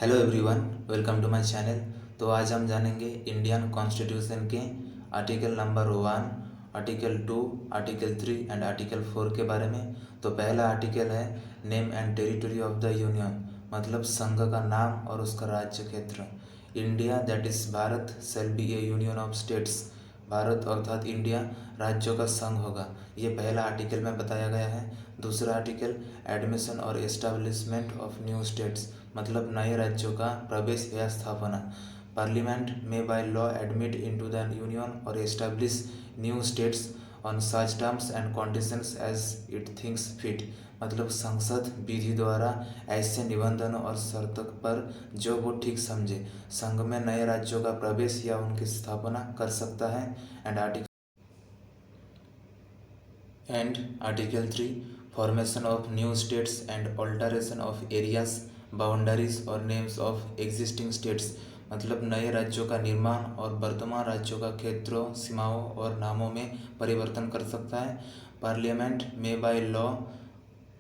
Hello everyone, welcome to my channel. तो आज हम जानेंगे इंडियन कॉन्स्टिट्यूशन के article number 1, article 2, article 3 and article 4 के बारे में। तो पहला आर्टिकल है name and territory of the union, मतलब संघ का नाम और उसका राज्य क्षेत्र। India that is Bharat shall be a union of states. Bharat अर्थात इंडिया राज्यों का संघ होगा। ये पहला आर्टिकल में बताया गया है। दूसरा आर्टिकल एडमिशन और एस्टेब्लिशमेंट ऑफ न्यू स्टेट्स, मतलब नए राज्यों का प्रवेश या स्थापना। पार्लियामेंट में by law admit into the union और establish new states on such terms and conditions as it thinks fit, मतलब संसद विधि द्वारा ऐसे निबंधनों और शर्तों पर जो वो ठीक समझे संघ में नए राज्यों का प्रवेश या उनकी स्थापना कर सकता है। Article 3 formation of new states and alteration of areas, boundaries और नेम्स ऑफ एग्जिस्टिंग स्टेट्स, मतलब नए राज्यों का निर्माण और वर्तमान राज्यों का क्षेत्रों, सीमाओं और नामों में परिवर्तन कर सकता है। पार्लियामेंट में by law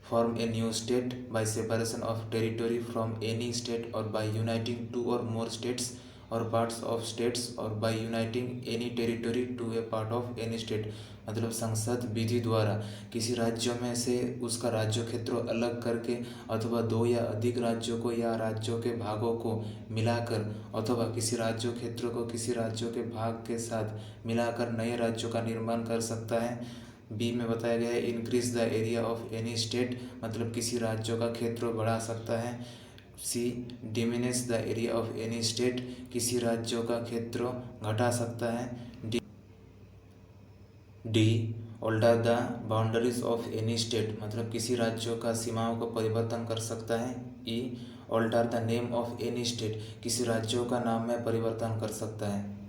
form a new state by separation of territory from any state और बाय यूनाइटिंग टू और मोर स्टेट्स और पार्ट्स ऑफ स्टेट्स और by uniting any territory to a part of any state, मतलब संसद विधि द्वारा किसी राज्यों में से उसका राज्य क्षेत्र अलग करके अथवा दो या अधिक राज्यों को या राज्यों के भागों को मिलाकर अथवा किसी राज्य क्षेत्र को किसी राज्यों के भाग के साथ मिलाकर नए राज्यों का निर्माण कर सकता है। बी में बताया गया है increase the area of any state, मतलब किसी राज्यों का क्षेत्र बढ़ा सकता है। C diminish the area of any state, किसी राज्यों का क्षेत्र घटा सकता है। D alter the boundaries of any state, मतलब किसी राज्यों का सीमाओं को परिवर्तन कर सकता है। E alter the name of any state, किसी राज्यों का नाम में परिवर्तन कर सकता है।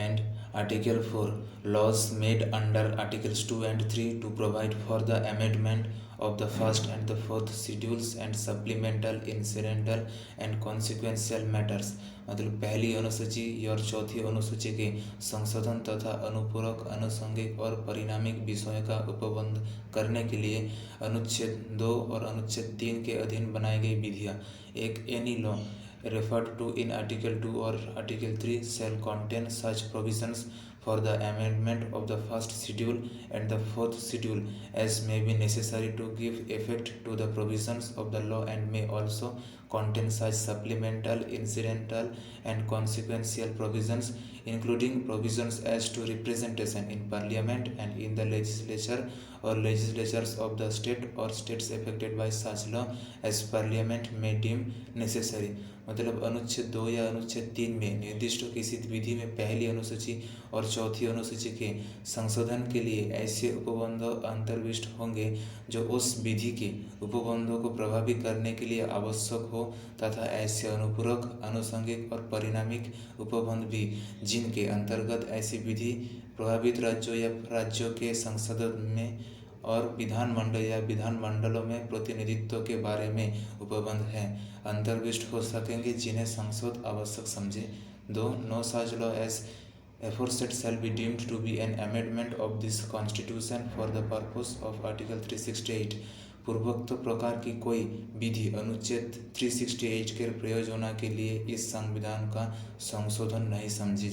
And Article 4 laws made under Articles 2 and 3 to provide for the amendment of the first and the fourth schedules and supplemental, incidental and consequential matters, मतलब पहली अनुसूची और चौथी अनुसूची के संशोधन तथा अनुपूरक, अनुषंगिक और परिणामिक विषयों का उपबंध करने के लिए अनुच्छेद 2 और अनुच्छेद 3 के अधीन बनाई गई विधियाँ। एक any law referred to in Article 2 or Article 3 shall contain such provisions for the amendment of the first schedule and the fourth schedule as may be necessary to give effect to the provisions of the law and may also contain such supplemental, incidental and consequential provisions including provisions as to representation in parliament and in the legislature or legislatures of the state or states affected by such law as parliament may deem necessary, मतलब अनुच्छेद 2 या अनुच्छेद 3 में निर्दिष्ट किसी विधि में पहली अनुसूची और चौथी अनुसूची के संशोधन के लिए ऐसे उपबंध अंतर्विष्ट होंगे जो उस विधि के उपबंधों को प्रभावी करने के लिए आवश्यक हो तथा ऐसे अनुपूरक, अनुषंगिक और परिणामिक उपबंध भी जिनके अंतर्गत ऐसी विधि प्रभावित राज्यों या राज्यों के संसद में और विधानमंडल या विधानमंडलों में प्रतिनिधित्व के बारे में उपबंध हैं अंतर्विष्ट हो सकेंगे जिन्हें संसद आवश्यक समझे। 2 no such law as aforesaid shall be deemed to be an amendment of this constitution for the purpose of article 368, पूर्वोक्त प्रकार की कोई विधि अनुच्छेद 368 के प्रयोजन के लिए इस संविधान का संशोधन नहीं समझी